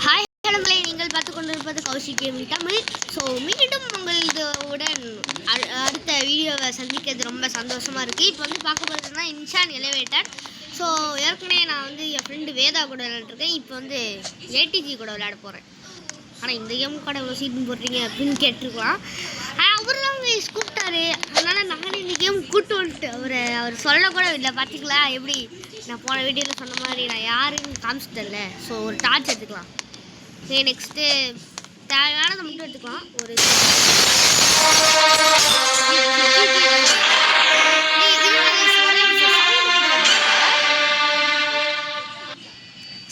Hi ஹலோங்களே, நீங்கள் பார்த்து கொண்டிருப்பது கௌஷிக் கேமிங் தமிழ். ஸோ மீண்டும் உங்களுடன் அடுத்த வீடியோவை சந்திக்கிறது ரொம்ப சந்தோஷமாக இருக்குது. இப்போ வந்து பார்க்க போகிறதுனா இன்ஷான் எலிவேட்டர். ஸோ ஏற்கனவே நான் வந்து என் ஃப்ரெண்டு வேதா கூட விளையாண்டுருக்கேன். இப்போ வந்து ஏடிஜி கூட விளையாட போகிறேன். ஆனால் இந்த கேம் கூட எவ்வளோ சீட்னு போடுறீங்க அப்படின்னு கேட்டிருக்கலாம். அவர் தான் கூப்பிட்டாரு, அதனால் நானே இந்த கேம் கூப்பிட்டு வந்துட்டு அவர் சொல்ல கூட இல்லை. பார்த்திங்களா எப்படி நான் போன வீடியோவில் சொன்ன மாதிரி நான் யாருன்னு காமிச்சிட்டேன்ல. ஸோ ஒரு டார்ச் எடுத்துக்கலாம். ஓகே, நெக்ஸ்ட்டு தேவையானதை மட்டும் எடுத்துக்கலாம். ஒரு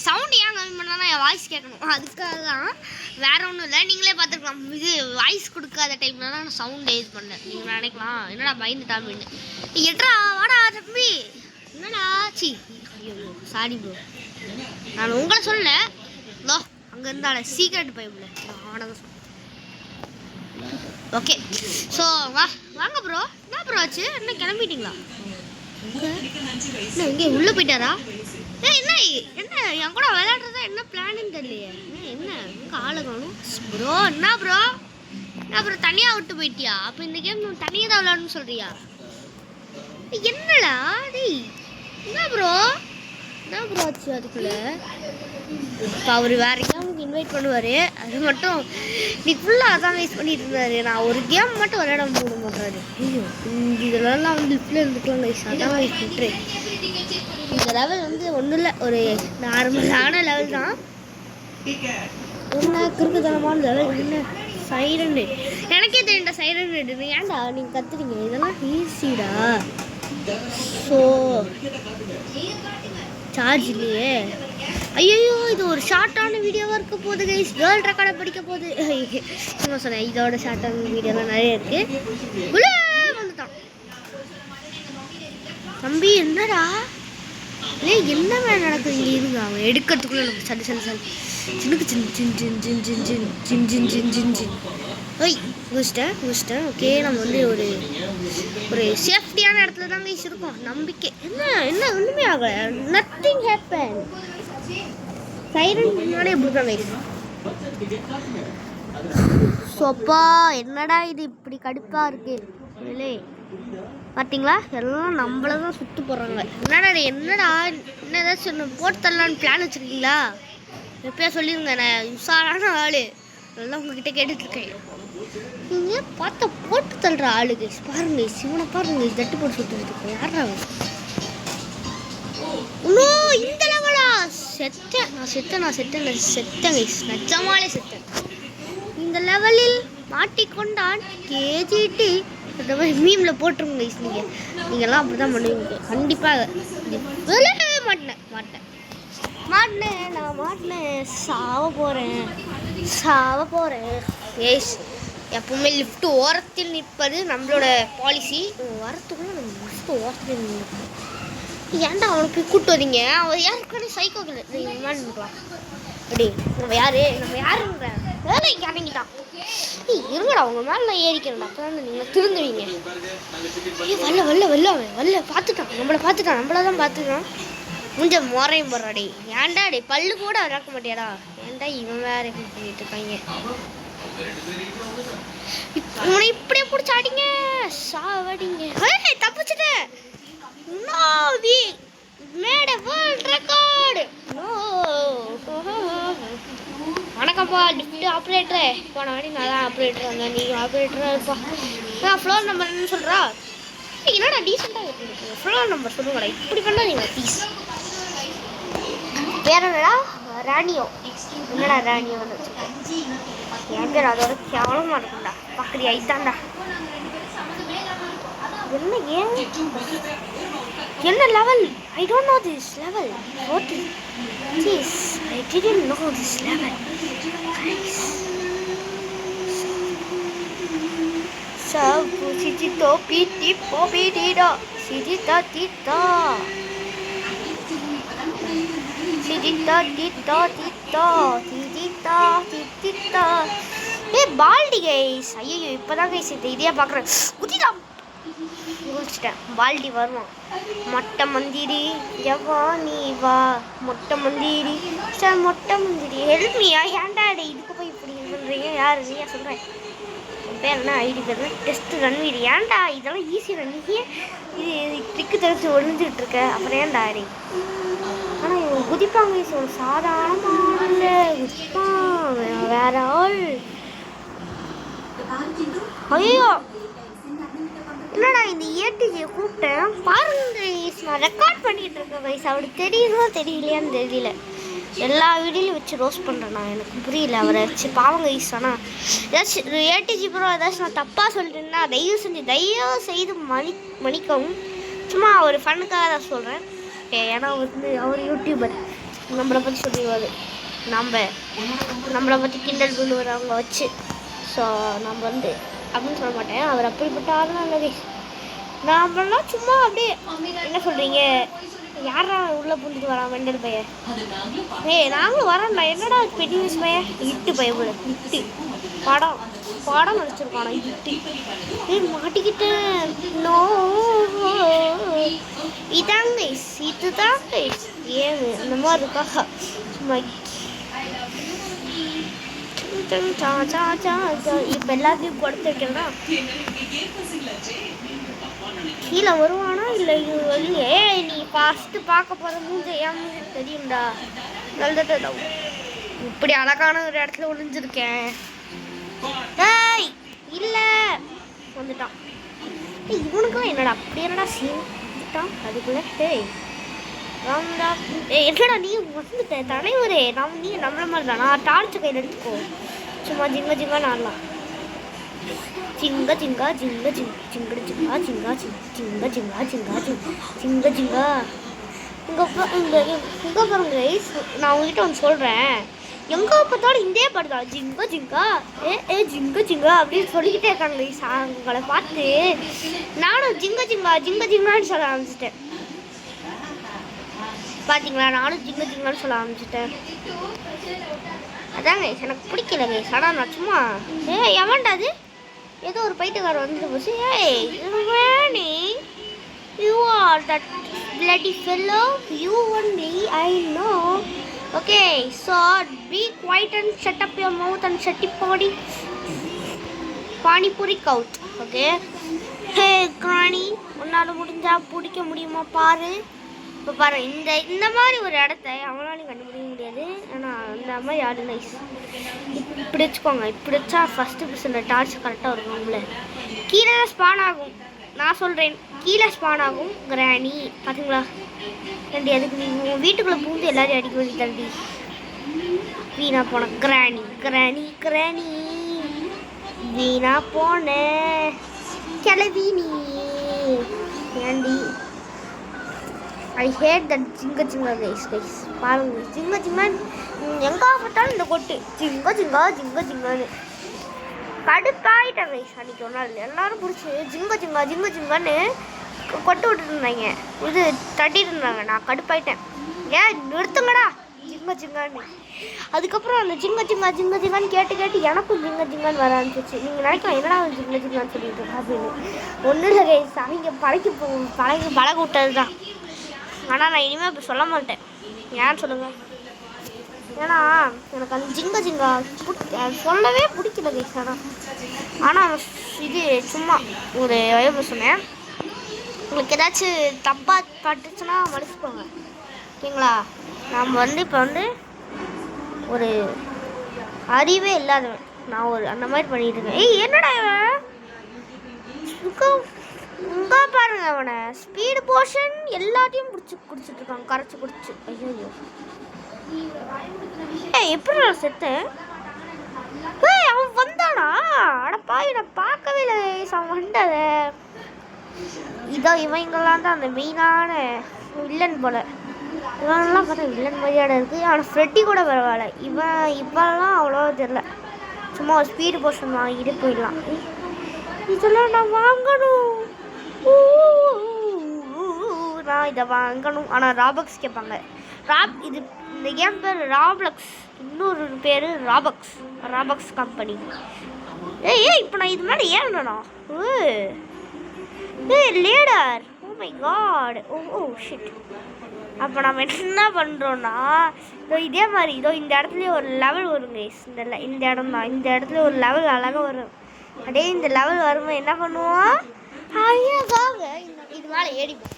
சவுண்ட் ஏன் கம்மி பண்ணா என் வாய்ஸ் கேட்கணும், அதுக்காக தான், வேற ஒன்றும் இல்லை. நீங்களே பார்த்துருக்கலாம். இது வாய்ஸ் கொடுக்காத டைமில் தான் நான் சவுண்ட் யூஸ் பண்ணேன். நீங்கள் நினைக்கலாம் என்னடா பயந்துட்டாமின்னு. எட்ரா வாடா தம்பி, என்னடா சி, ஐயோ சாரி ப்ரோ, நான் உங்களை சொல்ல லோ அங்கே இருந்தால சீக்கிரட் பைப்பில் நான் சொன்னேன். ஓகே, ஸோ வாங்க ப்ரோ. என்ன ப்ரோ ஆச்சு? என்ன கிளம்பிட்டீங்களா? என்ன இங்கே உள்ளே போயிட்டாரா? என்ன என்ன என் கூட விளையாடுறதா என்ன பிளான்னு தெரியலையே. என்ன எங்கே ஆளு காணும் ப்ரோ? என்ன ப்ரோ தனியாக விட்டு போயிட்டியா? அப்போ இந்த கேம் தனியாக தான் விளையாடணும்னு சொல்கிறியா? என்னடா டேய், என்ன ப்ரோ ஆச்சு அதுக்குள்ளே? இப்போ அவர் வேறு கேமுக்கு இன்வைட் பண்ணுவார், அது மட்டும் நீ ஃபுல்லாக அதான் வேஸ்ட் பண்ணிட்டு இருந்தார். நான் ஒரு கேம் மட்டும் விளையாட போட மாட்டாரு. ஐயோ, இதெல்லாம் வந்து லிஃப்டில் இருந்துக்கலாம் கைஸ், அதான் வேஸ்ட் பண்ணுறேன். இந்த லெவல் வந்து ஒன்றும் இல்லை, ஒரு நார்மலான லெவல் தான். என்ன கிறுக்குத்தனமான லெவல், என்ன சைரன் ரேட் எனக்கே தெரியும்டா. சைரன் ரேட் ஏன்டா நீங்கள் கற்றுறீங்க? இதெல்லாம் ஈஸிடா. ஸோ சார்ஜ் இல்லையே. ஐயோ, இது ஒரு ஷார்ட்டான வீடியோவாக இருக்க போகுது கைஸ். வேர்ல்ட் ரெக்கார்டை படிக்க போகுது. என்ன சொன்னேன், இதோட ஷார்ட்டான வீடியோலாம் நிறைய இருக்குது. வந்துட்டான் தம்பி. என்னடா என்ன வேலை நடக்குது இங்கே? இருங்க, அவன் எடுக்கிறதுக்குள்ளே நமக்கு சரி சின்னுக்கு சின் ஓய் குடிச்சிட்டேன். ஓகே, நம்ம வந்து ஒரு சேஃப்டியான இடத்துல தாங்க இருக்கோம். நம்பிக்கை என்ன ஒன்றுமே ஆகலை, நத்திங் ஹேப்பன். சைரன் முன்னாடியே இப்படிதான் கைஸ். சொப்பா என்னடா இது இப்படி கடுப்பாக இருக்கு. இல்லை பார்த்தீங்களா, எல்லாம் நம்மள தான் சுற்று போடுறாங்க. என்னடா என்ன ஏதாச்சும் போட்டு தரலான்னு பிளான் வச்சுருக்கீங்களா? எப்பயா சொல்லிடுங்க, நான் உஷாரான ஆள், அதெல்லாம் உங்ககிட்ட கேட்டுட்ருக்கேன். நீங்கள் பார்த்தா போட்டு தள்ளுற ஆளுங்க பாருங்க, சிவனை பாருங்க, தட்டு போட்டு சுட்டுருக்கேன். யாரா இன்னும் இந்த லெவலா? செத்தேன் கைஸ், நிஜமாலே செத்தேன். இந்த லெவலில் மாட்டிக்கொண்டான் கேஜிடி. இந்த மாதிரி மீமில் போட்டுருங்க கைஸ். நீங்கள்லாம் அப்படி தான் பண்ணுவீங்க கண்டிப்பாக. மாட்டினேன் சாவ போகிறேன் ஏஸ். எப்பவுமே லிஃப்ட் ஓரத்தில் நிற்பது நம்மளோட பாலிசி. வரத்துக்குள்ள நம்ம லிஃப்ட் ஓரத்தில் நிற்போம். ஏன்டா அவனுக்கு கூப்பிட்டு வரீங்க? அவன் யாருக்கான சைக்கோக்கள் விளாண்டுக்கலாம். அப்படி நம்ம யாருங்கிற வேலை இறங்கிட்டான். இருங்கடா, அவங்க மேலே நான் ஏறிக்கிறேன்டா, அப்போ தான் நீங்கள் திருந்துவீங்க. வரல பார்த்துட்டான், நம்மளை தான் பார்த்துட்டான். கொஞ்சம் மோரையும் போடுறாடே. ஏன்டா டே பல்லு கூட விளக்க மாட்டியாடா? ஏன்டா இவன் வேற பண்ணிட்டு இருக்காங்க. இவனை இப்படியே பிடிச்சி அடிங்க, சாவடிங்க. தப்பிச்சுட்டேன். வணக்கம்ப்பா லிஃப்ட் ஆப்ரேட்டரு. போன வாடி நான் தான் ஆப்ரேட்டர் வந்தேன், நீங்கள் ஆப்ரேட்டராக இருப்பா. ஃப்ளோர் நம்பர் என்ன சொல்கிறா? என்னடா டீசெண்டாக இருக்கு, ஃப்ளோர் நம்பர் சொல்லுங்கடா. இப்படி பண்ணாதீங்க ப்ளீஸ். வேற என்னடா ராணியோ? என்னடா ராணியோன்னு வச்சுருக்கேன். என் பேர் அதோட கேவலமாக இருக்கும்டா. பார்க்குறியா? இதான்டா என்ன level? I don't know this level. What is this? I didn't know this level. Guys. So, sijito piti popidida. Sijita tita. Balti guys. ஐயோ, இப்போதான் கைஸ் இந்த இதையா பார்க்குறேன். குதிடா கண்டுபிடிச்சிட்டேன். பால்டி வருவான். மொட்டை மந்திரி எவ்வா நீ வா மொட்டை மந்திரி சார் மொட்டை மந்திரி ஹெல்ப்மியா ஏன்டா இதுக்கு போய் இப்படி பண்ணுறீங்க? யார் நீயா சொல்கிறேன்? என் பேர் என்ன? ஐடி பேர் என்ன? டெஸ்ட் ரன்வீர். ஏன்டா இதெல்லாம் ஈஸி ரன், இது ட்ரிக்கு தெரிஞ்சு ஒழிஞ்சிட்டு இருக்க. அப்புறம் ஏன்டா நீ? ஆனால் இவங்க குதிப்பாங்க. ஒரு சாதாரணமான குதிப்பான் வேற ஆள். ஐயோ என்னடா இந்த ஏடிஜியை கூப்பிட்டேன் பாருங்க. நான் ரெக்கார்ட் பண்ணிட்டு இருக்கேன் கைஸ். அவருக்கு தெரியுதோ தெரியலையான்னு தெரியல. எல்லா வீடியோலையும் வச்சு ரோஸ்ட் பண்ணுறேன் நான். எனக்கு புரியல அவரை வச்சு பாவங்க கைஸ். ஆனால் ஏதாச்சும் ஏடிஜி ப்ரோ ஏதாச்சும் நான் தப்பாக சொல்லிட்டேன்னா தயவு செய்து மன்னிக்கவும். சும்மா ஒரு ஃபண்ணுக்காக தான் சொல்கிறேன். ஏன்னா அவர் யூடியூபர் நம்மளை பற்றி சொல்லிடுவார். நம்மளை பற்றி கிண்டல் பண்ணுவார் அவங்க வச்சு. ஸோ நம்ம அப்படின்னு சொல்ல மாட்டேன். அவர் அப்படிப்பட்ட ஆளுலாம் இல்லை. நாமெல்லாம் சும்மா அப்படியே என்ன சொல்கிறீங்க, யாரா உள்ளே புரிஞ்சுட்டு வரான் வெண்டல் பையன். நாங்களும் வரோம்ண்ணா. என்னடா பெரிய பையன் இட்டு பயப்பட இட்டு படம் நடிச்சிருக்கானா இட்டு. மாட்டிக்கிட்டேன். நோ இதாங்க இதுதாங்க ஏன் இந்த மாதிரி இருக்கா சும்மா. இப்போ எல்லாத்தையும் கொடுத்து வைக்கிறேன்னா கீழே வருவானா இல்லை இது வழியே. நீ ஃபஸ்ட்டு பார்க்க போகிற மூஞ்ச ஏன் மூஞ்சு தெரியும்டா. நல்லதா இப்படி அழகான ஒரு இடத்துல ஒளிஞ்சிருக்கேன். ஏய் இல்லை வந்துட்டான். இவனுக்கும் என்னடா அப்படி என்னடா சீன் வந்துட்டான் அதுக்குள்ளே. ராம்டா என்னடா நீ வந்துட்ட தலைவரே. நீ நம்மள மாதிரி தானா? டார்ச்சு கையில் எடுத்துக்கோ. சும்மா ஜிங்கான்னு ஆடலாம். ஜிங்கா ஜிங்கா ஜிங்க ஜிங் ஜிங்கடு ஜிங்கா ஜிங்கா ஜிங்க ஜிங்கா ஜிங்கா ஜிங்க ஜிங்கா. இங்கே பாருங்க கைஸ், நான் உங்ககிட்ட ஒன்று சொல்கிறேன். எங்கே பார்த்தாலும் இந்தே பாடுதா ஜிங்கா ஜிங்கா ஜிங்க ஜிங்கா அப்படின்னு சொல்லிக்கிட்டே இருக்காங்க கைஸ். அவங்களை பார்த்து நானும் ஜிங்கான்னு சொல்ல ஆரம்பிச்சிட்டேன். பார்த்தீங்களா, நானும் ஜிங்கான்னு சொல்ல ஆரம்பிச்சிட்டேன். அதாங்க எனக்கு பிடிக்கல கைஸ். ஆனால் நான் சும்மா எவன்டா அது ஏதோ ஒரு பைத்தியக்காரர் வந்துட்டு போச்சு. Veni you are that bloody fellow, you only I know. Okay, so be quiet and shut up your mouth and shut your body. Pani puri கவுட். ஓகே ஹே கிராணி, உன்னால் முடிஞ்சா பிடிக்க முடியுமா பாரு. இப்போ பாரு இந்த மாதிரி ஒரு இடத்த அவனாலையும் கண்டுபிடிக்க முடியாது. ஆனால் இந்த மாதிரி ஆடு நைஸ். இப்படி வச்சுக்கோங்க. இப்படி வச்சா ஃபஸ்ட்டு பர்சன்ட் டார்ச் கரெக்டாக இருக்கும். உங்களை கீழே ஸ்பான் ஆகும். நான் சொல்கிறேன் கீழே ஸ்பான் ஆகும். கிராணி பார்த்தீங்களா தண்டி, அதுக்கு நீ உங்கள் வீட்டுக்குள்ளே பூந்து எல்லாரையும் அடிக்க வேண்டிய தண்டி. வீணா போன கிராணி வீணா போன கிளவி நீ ஏண்டி. ஐ ஹேட் தட் ஜிங்கா கைஸ். பாருங்க ஜிங்கா எங்கே பார்த்தாலும் இந்த கொட்டு ஜிங்கான்னு கடுப்பாயிட்டேன் கைஸ். அன்றைக்கி ஒரு நாள் எல்லோரும் பிடிச்சி ஜிங்கான்னு கொட்டு விட்டுட்டு இருந்தாங்க, இது தட்டிட்டு இருந்தாங்க. நான் கடுப்பாயிட்டேன். ஏன் நிறுத்துங்கடா ஜிங்கான்னு. அதுக்கப்புறம் அந்த ஜிங்கான்னு கேட்டு எனக்கும் ஜிங்கான்னு வர ஆரம்பிச்சிச்சு. நீங்கள் நினைக்கலாம் என்னடா ஜிங்கான்னு சொல்லிட்டு அப்படின்னு. ஒன்றும் இல்லை கைஸ், அவங்க பழக விட்டது தான். ஆனால் நான் இனிமேல் இப்போ சொல்ல மாட்டேன். ஏன்னு சொல்லுங்கள். ஏன்னா எனக்கு அந்த ஜிங்கா சொல்லவே பிடிக்கல கைஸ். ஆனால் இது சும்மா ஒரு வயபு சொன்னேன். உங்களுக்கு ஏதாச்சும் தப்பாக பட்டுச்சுன்னா மன்னிச்சுக்கோங்க ஓகேங்களா. நம்ம இப்போ ஒரு அறிவே இல்லாதவன் நான் ஒரு அந்த மாதிரி பண்ணிட்டு இருக்கேன். ஏய் என்னடா இங்கே பாருங்க, அவனை ஸ்பீடு போர்ஷன் எல்லாத்தையும் குடிச்சிட்டு இருக்காங்க, கரைச்சி குடிச்சு. ஐயோ எப்படி நான் செத்தேன்? அவன் வந்தானா? அடப்பாய், நான் பார்க்கவே இல்லை. அவன் வந்தத இதான் இவங்கெல்லாம் தான் அந்த மெயினான வில்லன் போல. இவனெல்லாம் பார்த்தா வில்லன் மாதிரியான இருக்குது. ஆனால் ஃப்ரெட்டி கூட பரவாயில்ல. இவெல்லாம் அவ்வளோ தெரில. சும்மா ஒரு ஸ்பீடு போர்ஷன் வாங்கிட்டு போயிடலாம். இதெல்லாம் நான் வாங்கணும். நான் இதை வாங்கணும். ஆனால் ராபக்ஸ் கேட்பாங்க. இது இந்த கேம் பேர் ராப்ளக்ஸ், இன்னொரு பேர் ராபக்ஸ் கம்பெனி. ஏய் இப்போ நான் இது மேலே ஏறணும். ஏய் leader, oh my God, oh shit. அப்போ நம்ம என்ன பண்ணுறோன்னா, இதே மாதிரி இந்த இடத்துலயே ஒரு லெவல் வரும் கைஸ். இந்த இடம் தான், இந்த இடத்துல ஒரு லெவல் அழகாக வரும். அப்படியே இந்த லெவல் வரும்போது என்ன பண்ணுவோம், அழகாக இது மேலே ஏறிப்போம்.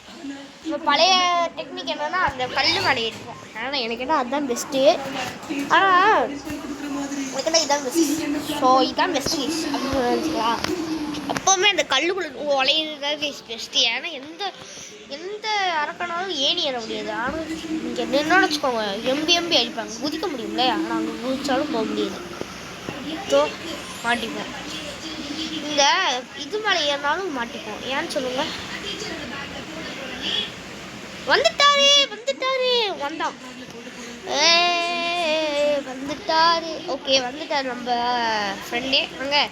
இப்போ பழைய டெக்னிக் என்னன்னா அந்த கல் மேலே ஏறிப்போம். ஆனால் எனக்கு என்ன அதுதான் பெஸ்ட்டு. ஆனால் எனக்கு என்ன இதுதான் பெஸ்ட்டு. ஸோ இதுதான் பெஸ்ட் கைஸ் அப்படின்னு நினச்சிக்கலாம். எப்போவுமே அந்த கல்லுக்குள்ள உழையிறது கைஸ் பெஸ்ட்டு. ஏன்னா எந்த அரக்கனாலும் ஏணி ஏற முடியாது. ஆனால் இங்கே நின்று வச்சுக்கோங்க, எம்பி அடிப்பாங்க, குதிக்க முடியும்ல. ஆனால் அங்கே குதிச்சாலும் போக முடியாது. ஸோ மாட்டிப்போம். இந்த இது மேலே ஏறினாலும் மாட்டிப்போம். ஏன்னு சொல்லுங்க. வந்துட்டாரு வந்தான், வந்துட்டாரு. ஓகே வந்துட்டாரு நம்ம ஃப்ரெண்டே. அங்கே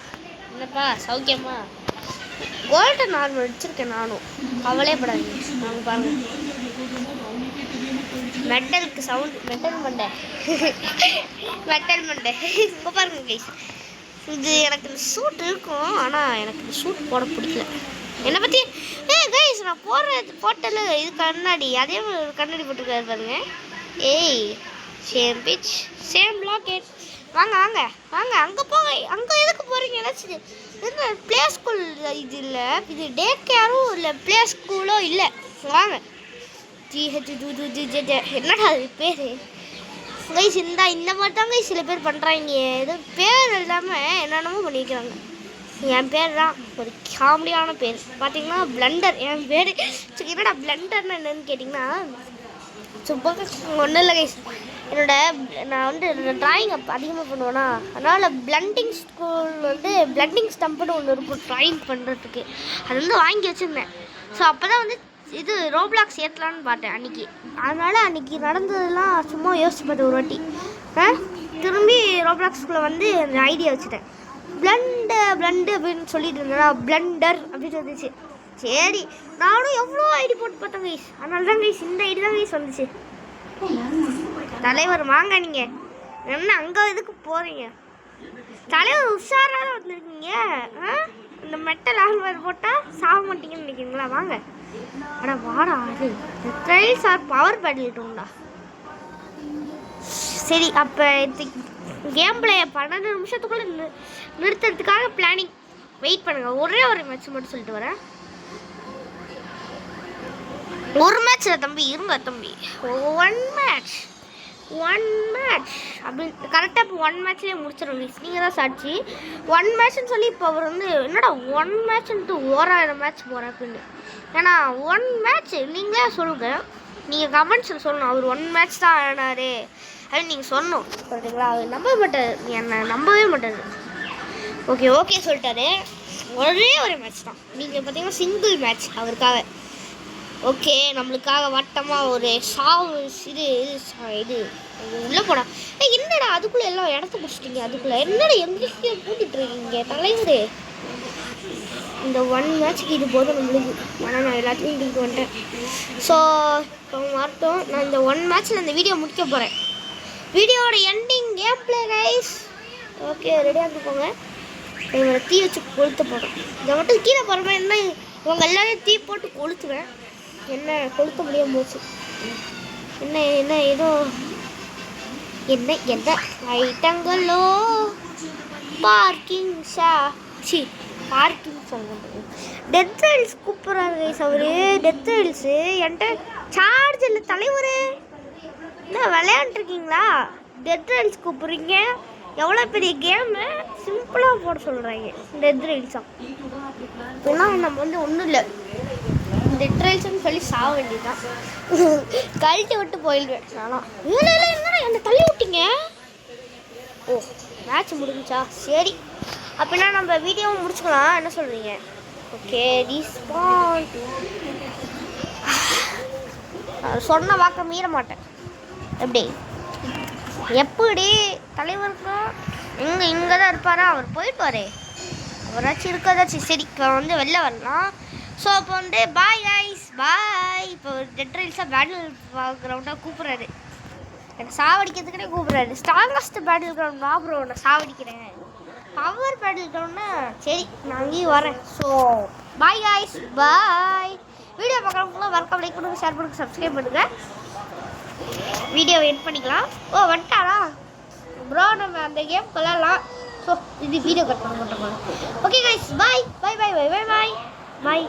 என்னப்பா சௌக்கியமா? கோல்டன் ஆர்மர் வச்சிருக்கேன் நானும், கவலையப்படாதீங்க. நாங்கள் பாருங்க மெட்டலுக்கு சவுண்ட், மெட்டல் மண்டை இங்கே பாருங்க கைஸ். இது எனக்கு இந்த சூட் இருக்கும், ஆனால் எனக்கு இந்த சூட் போட பிடிக்கல. என்னை பற்றி கைஸ் நான் போட்டல இது கண்ணாடி, அதே மாதிரி கண்ணாடி போட்டுருக்காரு பாருங்க. ஏய் சேம் பிச் சேம் லாக்கெட். வாங்க அங்கே போங்க. அங்கே எதுக்கு போகிறீங்க? ஏதாச்சும் என்ன ப்ளே ஸ்கூல் இது இல்லை, இது டே கேரும் இல்லை, ப்ளே ஸ்கூலும் இல்லை. வாங்க என்னடா அது பேர் கைஸ்? இந்த மாதிரி தான் கைஸ் சில பேர் பண்ணுறாங்க. ஏதோ பேர் இல்லாமல் என்னென்னமோ பண்ணிக்கிறாங்க. என் பேர் தான் ஒரு காமெடியான பேர் பார்த்தீங்கன்னா பிளண்டர். என் பேர் என்னடா பிளண்டர்னு என்னன்னு கேட்டிங்கன்னா, சும்மா ஒன்றும் இல்லை கைஸ். நான் ட்ராயிங் அதிகமாக பண்ணுவேன்னா, அதனால் பிளண்டிங் ஸ்கூல் பிளண்டிங் ஸ்டம்ப்னு ஒன்று இருக்கும் ட்ராயிங் பண்ணுறதுக்கு. அது வாங்கி வச்சுருந்தேன். ஸோ அப்போ தான் இது ரோப்ளாக்ஸ் ஏற்றலான்னு பார்த்தேன் அன்றைக்கி. அதனால் அன்றைக்கி நடந்ததெல்லாம் சும்மா யோசிச்சு பார்த்தேன் ஒரு வாட்டி. திரும்பி ரோப்ளாக்ஸ்குள்ளே அந்த ஐடியா வச்சுட்டேன். பிளண்டு அப்படின்னு சொல்லிட்டு இருந்தேன்னா பிளண்டர் அப்படின்னு வந்துச்சு. சரி நானும் எவ்வளோ ஐடி போட்டு பார்த்தேன் கைஸ். அதனால தான் கைஸ் இந்த ஐடி தான் கைஸ் வந்துச்சு. தலைவர் வாங்க. நீங்கள் என்ன அங்கே எதுக்கு போகிறீங்க? தலைவர் உஷாராக வந்துருக்கீங்க. இந்த மெட்டல் ஆர்மர் போட்டால் சாக மாட்டீங்கன்னு நினைக்கிறீங்களா? வாங்க. ஆனால் வாடா, அது ட்ரைல்ஸ் ஆர் பவர் பேட்டில்ட்டோம்டா. சரி அப்போ கேம் பிளேயை 12 நிமிஷத்துக்குள்ளே நிறுத்துறதுக்காக பிளானிங். வெயிட் பண்ணுங்கள், ஒரே ஒரு மேட்ச் மட்டும் சொல்லிட்டு வரேன். ஒரு மேட்ச்சில் தம்பி இருங்க தம்பி, ஒன் மேட்ச் அப்படின்னு கரெக்டாக இப்போ 1 மேட்ச்லேயே முடிச்சிடும் கைஸ். நீங்கள் தான் சாட்சி. 1 மேட்ச்னு சொல்லி இப்போ அவர் என்னடா 1 மேட்ச்ன்ட்டு 1000 மேட்ச் போகிறேன் அப்படின்னு. ஏன்னா 1 மேட்ச் நீங்களே சொல்லுங்கள், நீங்கள் கமெண்ட்ஸில் சொல்லணும் அவர் 1 மேட்ச் தான் ஆனார் அப்படின்னு நீங்கள் சொன்னோம். சொல்கிறீங்களா? அவர் நம்ப மாட்டார், என்னை நம்பவே மாட்டார். ஓகே சொல்லிட்டாரு. ஒரே ஒரு மேட்ச் தான். நீங்கள் பார்த்தீங்கன்னா சிங்கிள் மேட்ச் அவருக்காக. ஓகே நம்மளுக்காக வட்டமாக ஒரு சாவு இது உள்ளே போனா. என்னடா அதுக்குள்ளே எல்லாம் இடத்த பிடிச்சிட்டிங்க? அதுக்குள்ளே என்னடா எங்கேயே கூட்டிகிட்ருக்கீங்க தலைவர்? இந்த 1 மேட்ச்சுக்கு இது போதும் நம்மளுக்கு. ஆனால் நான் எல்லாத்தையும் இங்கே வந்துட்டேன். ஸோ இப்போ மாட்டோம். நான் இந்த 1 மேட்ச்சில் இந்த வீடியோ முடிக்க போகிறேன். வீடியோட ending game play guys. Okay ரெடியாக இருந்துக்கோங்க. இவங்களை தீ வச்சு கொளுத்து போகிறேன். இதை மட்டும் கீழே போகிறப்ப என்ன இவங்க எல்லாரையும் தீ போட்டு கொளுத்துவேன். என்ன கொளுத்த முடியாமல் போச்சு. என்ன ஏதோ என்ன ஐட்டங்களோ பார்க்கிங் சொல்லுங்க. டெத் ரைல்ஸ் கூப்பிட்றாரு கைஸ் அவரு. டெத் ரைல்ஸு என்கிட்ட சார்ஜ் இல்லை தலைவர். என்ன விளையாண்டுருக்கீங்களா? Death rails கூப்பிட்றீங்க. எவ்வளோ பெரிய கேமு சிம்பிளாக போட சொல்கிறாங்க டெத் ரைல்ஸாக. இப்போலாம் நம்ம ஒன்றும் இல்லை, டெத் ரைல்ஸ்ன்னு சொல்லி சாக வேண்டியதுதான். கழட்டி விட்டு போயிடுவேன் நானும். இல்லை என்னடா என்னை தள்ளி விட்டீங்க? ஓ மேட்ச் முடிஞ்சா? சரி அப்படின்னா நம்ம வீடியோவும் முடிச்சுக்கலாம். என்ன சொல்கிறீங்க? Okay respond. சொன்ன வாக்க மீற மாட்டேன். எப்படி தலைவருக்கும் இங்கே தான் இருப்பாரா? அவர் போயிடுவாரே, அவராச்சும் இருக்கதாச்சு. சரி இப்போ வெளில வரலாம். ஸோ அப்போ பாய் கைஸ் பாய். இப்போ டெட் ரைல்ஸாக பேட்டில் கிரவுண்டாக கூப்பிட்றாரு. எனக்கு சாவடிக்கிறதுக்குனே கூப்பிட்றாரு. ஸ்ட்ராங்கஸ்ட் பேட்டில் கிரவுண்ட் தான் அப்புறம் நான் சாவடிக்கிறேன். பவர் பேட்டில் கிரவுண்ட்னா சரி நான் அங்கேயும் வரேன். ஸோ பாய் காய்ஸ், பாய். வீடியோ பார்க்குறவங்களாம் மறக்காம லைக் பண்ணுங்கள், ஷேர் பண்ணுங்கள், சப்ஸ்கிரைப் பண்ணுங்கள். வீடியோவை எட் பண்ணிக்கலாம். ஓ வந்துட்டாரா ப்ரோ, நம்ம அந்த கேம் விளாட்லாம். ஸோ இது வீடியோ கட் பண்ண மாட்டோம். ஓகே கைஸ், பாய் பாய் பாய் பாய் பாய் பாய் பாய்.